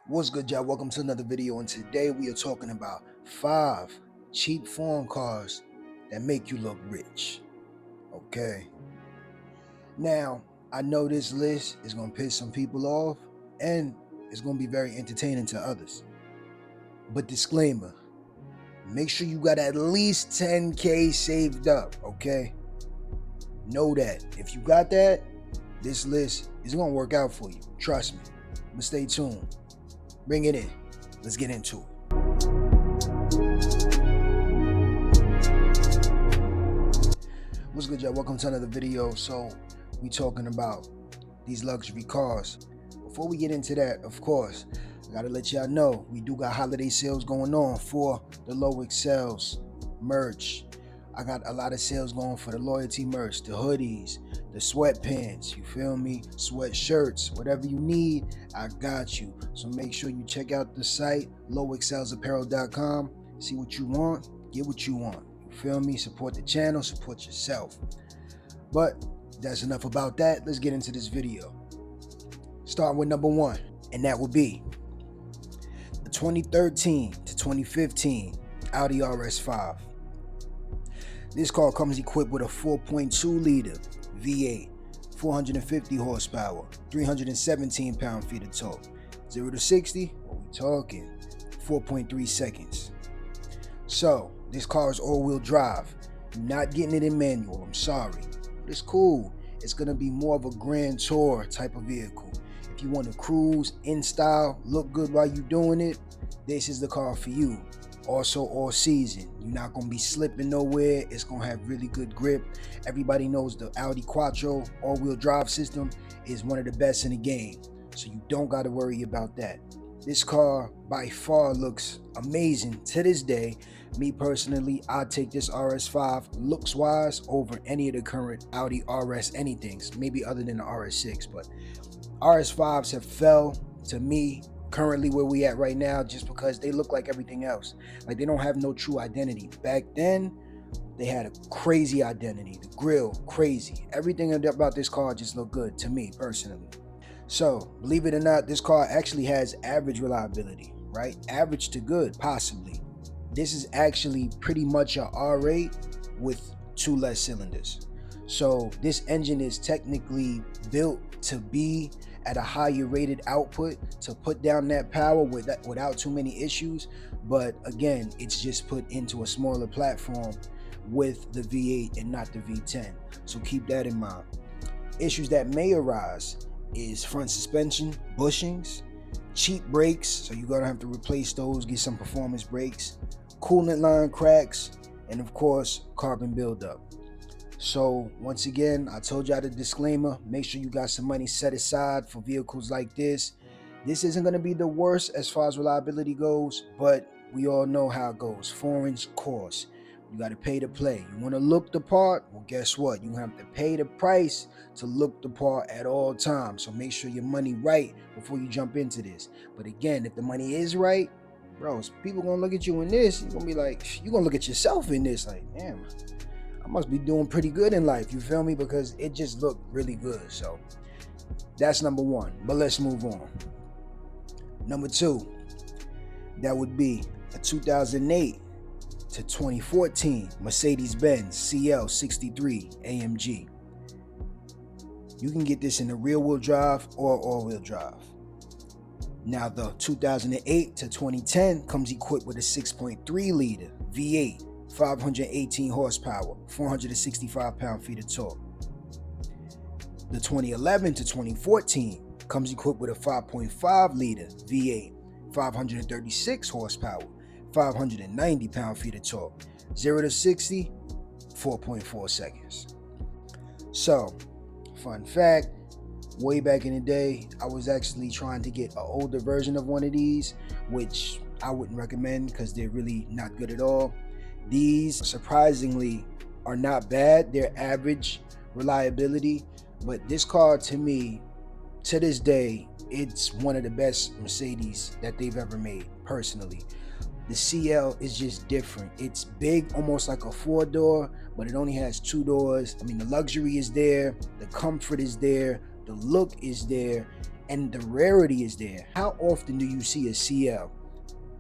What's good, y'all? Welcome to another video, and today we are talking about 5 cheap foreign cars that make you look rich. Okay. Now, I know this list is going to piss some people off, and it's going to be very entertaining to others. But disclaimer, make sure you got at least 10K saved up, okay? Know that. If you got that, this list is going to work out for you. Trust me. But stay tuned. Bring it in. Let's get into it. What's good, y'all? Welcome to another video. So we talking about these luxury cars. Before we get into that, of course, I gotta let y'all know we do got holiday sales going on for the Low Excels merch. I got a lot of sales going for the loyalty merch, the hoodies, the sweatpants, you feel me? Sweatshirts, whatever you need, I got you. So make sure you check out the site, lowexcelsapparel.com. See what you want, get what you want. You feel me? Support the channel, support yourself. But that's enough about that. Let's get into this video. Starting with number 1, and that will be the 2013 to 2015 Audi RS5. This car comes equipped with a 4.2 liter V8, 450 horsepower, 317 pound-feet of torque. 0 to 60, what we talking? 4.3 seconds. So, this car is all-wheel drive. You're not getting it in manual, I'm sorry. But it's cool. It's going to be more of a grand tour type of vehicle. If you want to cruise, in style, look good while you're doing it, this is the car for you. Also all season, you're not going to be slipping nowhere. It's going to have really good grip. Everybody knows the Audi Quattro all-wheel drive system is one of the best in the game, so you don't got to worry about that. This car by far looks amazing to this day. Me personally, I'd take this RS5 looks wise over any of the current Audi RS anythings, maybe other than the RS6, but RS5s have fell to me currently where we at right now just because they look like everything else. Like, they don't have no true identity. Back then, they had a crazy identity. The grill, crazy. Everything about this car just looked good to me personally. So, believe it or not, this car actually has average reliability, right? Average to good, possibly. This is actually pretty much a R8 with 2 less cylinders. So, this engine is technically built to be at a higher rated output to put down that power without too many issues. But again, it's just put into a smaller platform with the V8 and not the V10. So keep that in mind. Issues that may arise is front suspension, bushings, cheap brakes, so you're gonna have to replace those, get some performance brakes, coolant line cracks, and of course, carbon buildup. So once again, I told y'all the disclaimer, make sure you got some money set aside for vehicles like this. This isn't going to be the worst as far as reliability goes, but we all know how it goes. Foreigns cost. You got to pay to play. You want to look the part? Well, guess what? You have to pay the price to look the part at all times. So make sure your money right before you jump into this. But again, if the money is right, bros, people going to look at you in this. You're going to be like, you're going to look at yourself in this like, damn, I must be doing pretty good in life, you feel me? Because it just looked really good. So that's number 1. But let's move on. Number 2, that would be a 2008 to 2014 Mercedes-Benz CL63 AMG. You can get this in a rear-wheel drive or all-wheel drive. Now the 2008 to 2010 comes equipped with a 6.3 liter V8, 518 horsepower, 465 pound-feet of torque. The 2011 to 2014 comes equipped with a 5.5 liter V8, 536 horsepower, 590 pound-feet of torque. 0 to 60, 4.4 seconds. So, fun fact, way back in the day, I was actually trying to get an older version of one of these, which I wouldn't recommend because they're really not good at all. These surprisingly are not bad. They're average reliability, but this car to me, to this day, it's one of the best Mercedes that they've ever made personally. The CL is just different. It's big, almost like a 4-door, but it only has 2 doors. I mean, the luxury is there, the comfort is there, the look is there, and the rarity is there. How often do you see a CL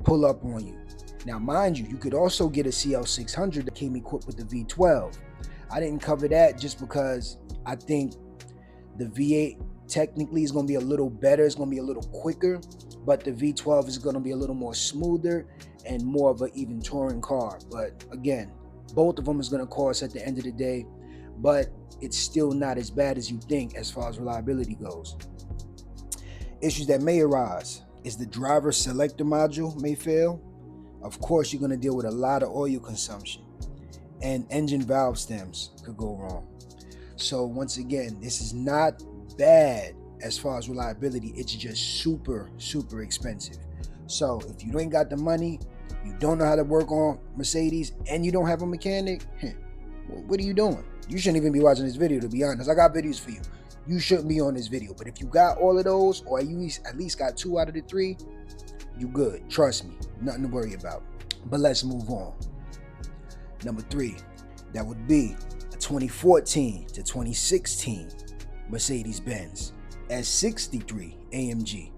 pull up on you? Now, mind you, you could also get a CL600 that came equipped with the V12. I didn't cover that just because I think the V8 technically is going to be a little better. It's going to be a little quicker, but the V12 is going to be a little more smoother and more of an even touring car. But again, both of them is going to cost at the end of the day, but it's still not as bad as you think as far as reliability goes. Issues that may arise is the driver selector module may fail. Of course, you're going to deal with a lot of oil consumption, and engine valve stems could go wrong. So once again, this is not bad as far as reliability. It's just super expensive. So if you ain't got the money, you don't know how to work on Mercedes, and you don't have a mechanic, what are you doing? You shouldn't even be watching this video, to be honest. I got videos for you. You shouldn't be on this video. But if you got all of those, or you at least got 2 out of the 3, you good. Trust me, nothing to worry about. But let's move on. Number 3, that would be a 2014 to 2016 Mercedes-Benz S63 AMG.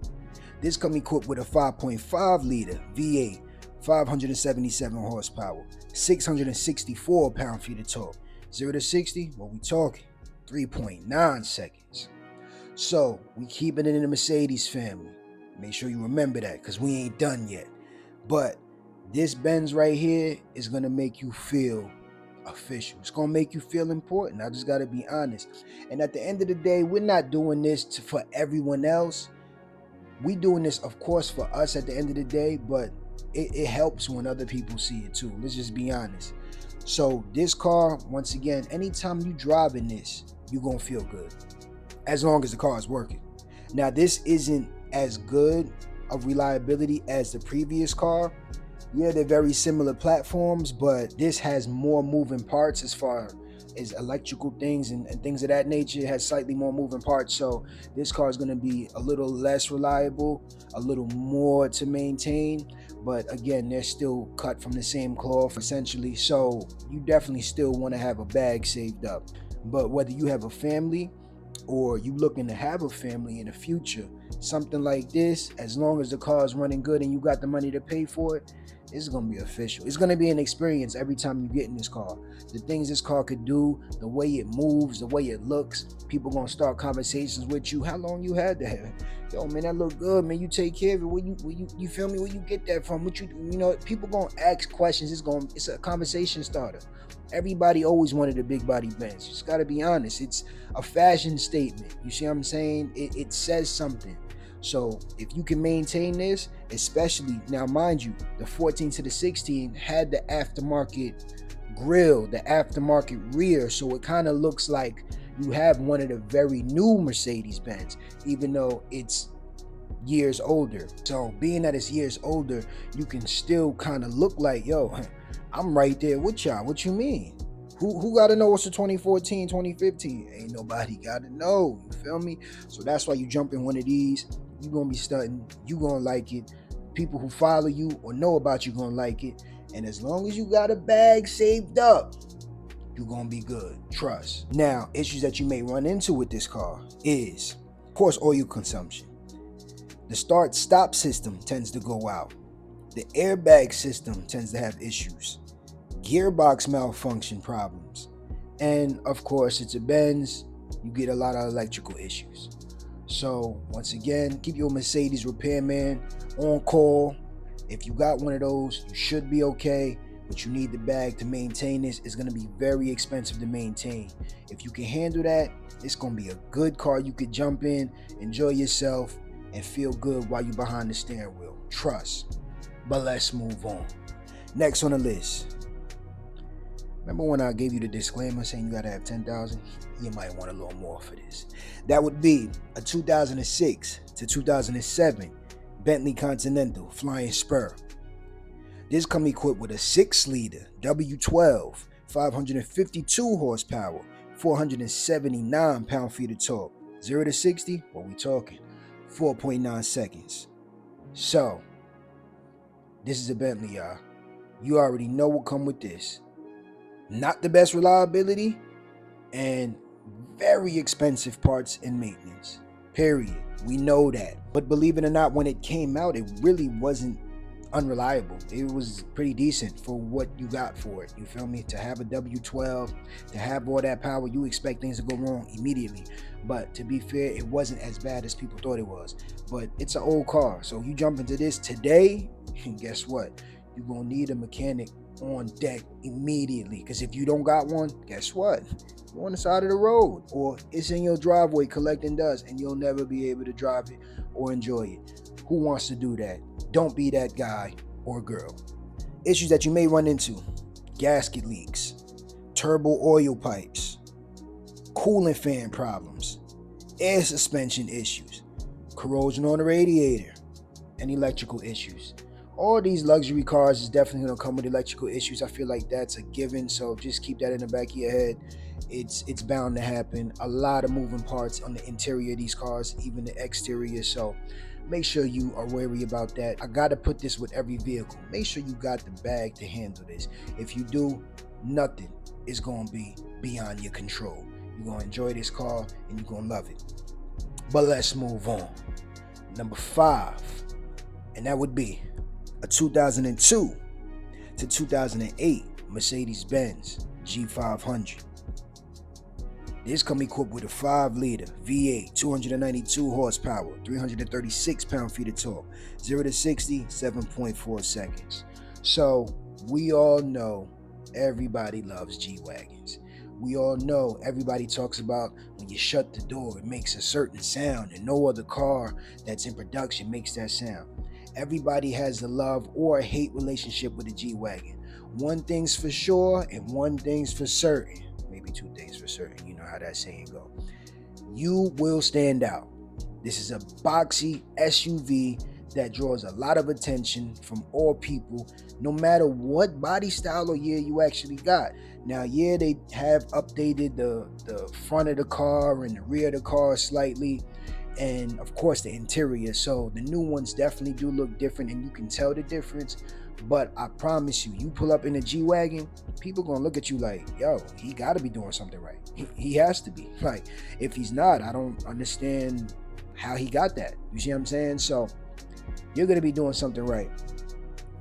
This comes equipped with a 5.5 liter V8, 577 horsepower, 664 pound-feet of torque. 0 to 60, what we talking? 3.9 seconds. So we keeping it in the Mercedes family. Make sure you remember that, because we ain't done yet. But this Benz right here is gonna make you feel official. It's gonna make you feel important. I just gotta be honest. And at the end of the day, we're not doing this for everyone else. We doing this, of course, for us at the end of the day, but it helps when other people see it too. Let's just be honest. So this car, once again, anytime you driving this, you're gonna feel good, as long as the car is working. Now, this isn't as good of reliability as the previous car. Yeah, they're very similar platforms, but this has more moving parts as far as electrical things and things of that nature. It has slightly more moving parts, so this car is going to be a little less reliable, a little more to maintain. But again, they're still cut from the same cloth essentially, so you definitely still want to have a bag saved up. But whether you have a family or you looking to have a family in the future, something like this, as long as the car is running good and you got the money to pay for it, it's going to be official. It's going to be an experience every time you get in this car. The things this car could do, the way it moves, the way it looks, people going to start conversations with you. How long you had that? Yo, man, that look good, man. You take care of it. You feel me? Where you get that from? People going to ask questions. It's a conversation starter. Everybody always wanted a big body Benz. You just got to be honest. It's a fashion statement. You see what I'm saying? It says something. So if you can maintain this, especially now, mind you, the 14 to the 16 had the aftermarket grille, the aftermarket rear, so it kind of looks like you have one of the very new Mercedes-Benz, even though it's years older. So being that it's years older, you can still kind of look like, yo, I'm right there with y'all. What you mean? Who got to know what's a 2014, 2015? Ain't nobody got to know. You feel me? So that's why you jump in one of these. You're going to be stunting. You're going to like it. People who follow you or know about you going to like it. And as long as you got a bag saved up, you're going to be good. Trust. Now, issues that you may run into with this car is, of course, oil consumption. The start-stop system tends to go out. The airbag system tends to have issues. Gearbox malfunction problems. And, of course, it's a Benz. You get a lot of electrical issues. So once again, keep your Mercedes repairman on call. If you got one of those, you should be okay, but you need the bag to maintain this. It's going to be very expensive to maintain. If you can handle that, it's going to be a good car. You could jump in, enjoy yourself, and feel good while you're behind the steering wheel. Trust. But let's move on. Next on the list. Remember when I gave you the disclaimer saying you got to have 10,000? You might want a little more for this. That would be a 2006 to 2007 Bentley Continental Flying Spur. This comes equipped with a 6-liter W12, 552 horsepower, 479 pound-feet of torque. 0 to 60, what we talking? 4.9 seconds. So, this is a Bentley, y'all. You already know what come with this. Not the best reliability and very expensive parts and maintenance. Period. We know that. But believe it or not, when it came out, it really wasn't unreliable. It was pretty decent for what you got for it. You feel me? To have a W12, to have all that power, you expect things to go wrong immediately. But to be fair, it wasn't as bad as people thought it was. But it's an old car. So you jump into this today, and guess what? You're going to need a mechanic on deck immediately. Because if you don't got one, guess what? You're on the side of the road, or it's in your driveway collecting dust, and you'll never be able to drive it or enjoy it. Who wants to do that? Don't be that guy or girl. Issues that you may run into: gasket leaks, turbo oil pipes, coolant fan problems, air suspension issues, corrosion on the radiator, and electrical issues. All these luxury cars is definitely going to come with electrical issues. I feel like that's a given, so just keep that in the back of your head. It's bound to happen. A lot of moving parts on the interior of these cars, even the exterior, so make sure you are wary about that. I got to put this with every vehicle. Make sure you got the bag to handle this. If you do, nothing is going to be beyond your control. You're going to enjoy this car and you're going to love it. But let's move on. Number 5, and that would be a 2002 to 2008 Mercedes-Benz G500. This come equipped with a 5-liter V8, 292 horsepower, 336 pound-feet of torque, 0 to 60, 7.4 seconds. So we all know everybody loves G-Wagons. We all know everybody talks about when you shut the door, it makes a certain sound, and no other car that's in production makes that sound. Everybody has a love or a hate relationship with a G-Wagon. One thing's for sure and one thing's for certain. Maybe 2 things for certain. You know how that saying go. You will stand out. This is a boxy SUV that draws a lot of attention from all people, no matter what body style or year you actually got. Now, yeah, they have updated the front of the car and the rear of the car slightly, and of course the interior. So the new ones definitely do look different, and you can tell the difference. But I promise you, you pull up in a G-Wagon, people gonna look at you like, yo, he gotta be doing something right. He has to be. Like, if he's not, I don't understand how he got that. You see what I'm saying? So you're gonna be doing something right.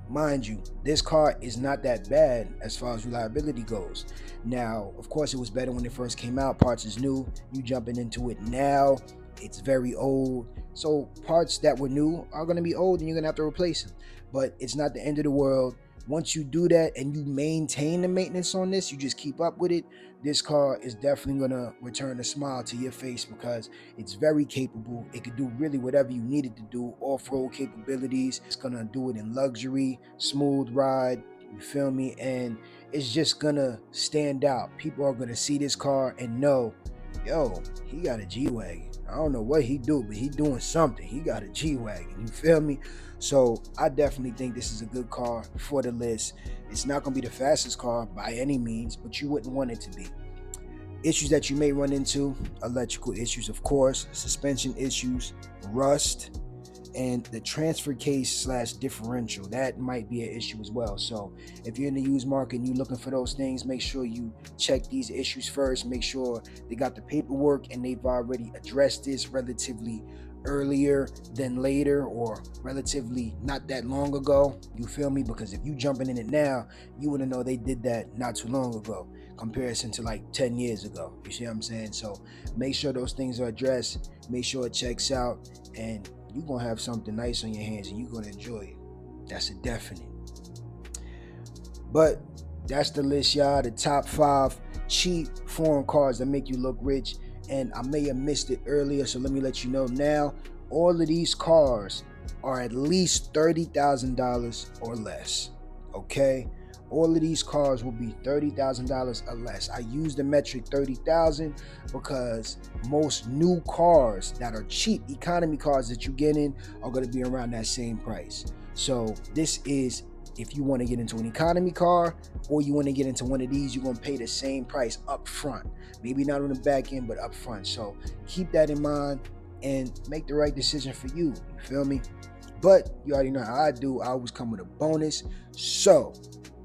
Mind you, this car is not that bad as far as reliability goes. Now, of course, it was better when it first came out. Parts is new. You jumping into it now, it's very old. So parts that were new are going to be old and you're going to have to replace them. But it's not the end of the world. Once you do that and you maintain the maintenance on this, you just keep up with it, this car is definitely going to return a smile to your face because it's very capable. It could do really whatever you need it to do. Off-road capabilities. It's going to do it in luxury, smooth ride. You feel me? And it's just going to stand out. People are going to see this car and know, yo, he got a G-Wagon. I don't know what he do, but he doing something. He got a G-Wagon. You feel me? So I definitely think this is a good car for the list. It's not going to be the fastest car by any means, but you wouldn't want it to be. Issues that you may run into: electrical issues, of course, suspension issues, rust, and the transfer case / differential. That might be an issue as well. So if you're in the used market and you're looking for those things, make sure you check these issues first. Make sure they got the paperwork and they've already addressed this relatively earlier than later, or relatively not that long ago. You feel me? Because if you jumping in it now, you wouldn't know they did that not too long ago, comparison to like 10 years ago. You see what I'm saying? So make sure those things are addressed, make sure it checks out, and you're gonna have something nice on your hands and you're gonna enjoy it. That's a definite. But that's the list, y'all. The top 5 cheap foreign cars that make you look rich. And I may have missed it earlier, so let me let you know now. All of these cars are at least $30,000 or less. Okay? All of these cars will be $30,000 or less. I use the metric 30,000 because most new cars that are cheap, economy cars that you get in, are going to be around that same price. So this is, if you want to get into an economy car or you want to get into one of these, you're going to pay the same price up front. Maybe not on the back end, but up front. So keep that in mind and make the right decision for you. You feel me? But you already know how I do. I always come with a bonus. So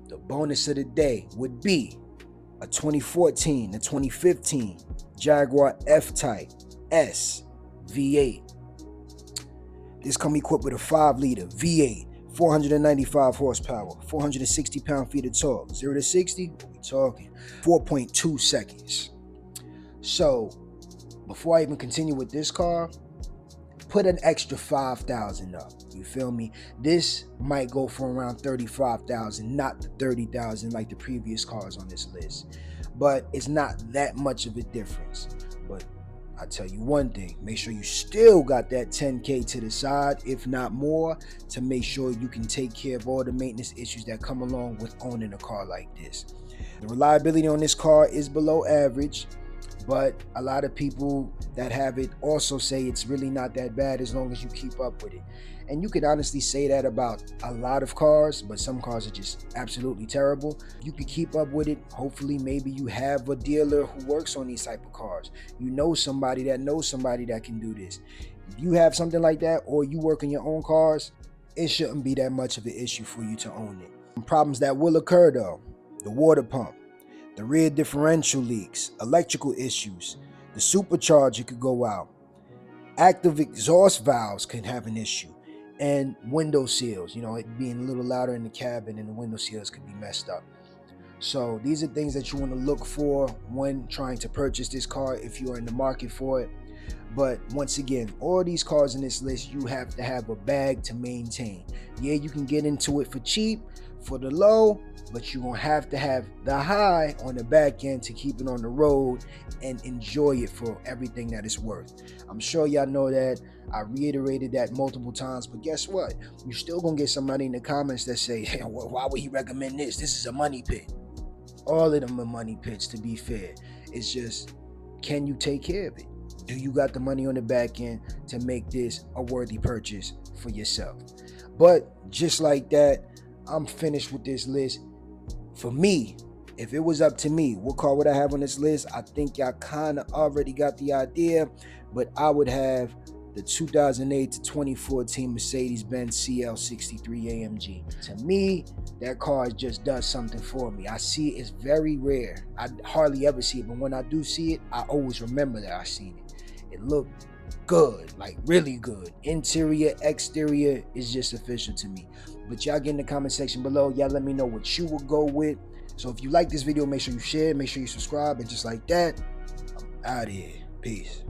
the bonus of the day would be a 2014 to 2015 Jaguar F-Type S V8 This come equipped with a 5-liter V8, 495 horsepower, 460 pound-feet of torque. 0 to 60, what we talking? 4.2 seconds. So before I even continue with this car, put an extra 5,000 up. You feel me? This might go for around 35,000, not the 30,000 like the previous cars on this list. But it's not that much of a difference. But I tell you one thing, make sure you still got that 10K to the side, if not more, to make sure you can take care of all the maintenance issues that come along with owning a car like this. The reliability on this car is below average, but a lot of people that have it also say it's really not that bad as long as you keep up with it. And you could honestly say that about a lot of cars, but some cars are just absolutely terrible. You could keep up with it. Hopefully, maybe you have a dealer who works on these type of cars. You know somebody that knows somebody that can do this. If you have something like that, or you work on your own cars, it shouldn't be that much of an issue for you to own it. Problems that will occur though: the water pump, the rear differential leaks, electrical issues, the supercharger could go out, active exhaust valves can have an issue, and window seals, it being a little louder in the cabin and the window seals could be messed up. So these are things that you want to look for when trying to purchase this car if you are in the market for it. But once again, all these cars in this list, you have to have a bag to maintain. Yeah, you can get into it for cheap, for the low, but you're going to have the high on the back end to keep it on the road and enjoy it for everything that it's worth. I'm sure y'all know that. I reiterated that multiple times, but guess what? You're still going to get somebody in the comments that say, hey, why would he recommend this? This is a money pit. All of them are money pits, to be fair. It's just, can you take care of it? Do you got the money on the back end to make this a worthy purchase for yourself? But just like that, I'm finished with this list. For me, if it was up to me, what car would I have on this list? I think y'all kind of already got the idea, but I would have the 2008 to 2014 Mercedes-Benz CL63 AMG. To me, that car just does something for me. I see it, it's very rare. I hardly ever see it, but when I do see it, I always remember that I seen it. It looked good, like really good. Interior, exterior is just official to me. But y'all get in the comment section below. Y'all let me know what you would go with. So if you like this video, make sure you share, make sure you subscribe, and just like that, I'm out of here. Peace.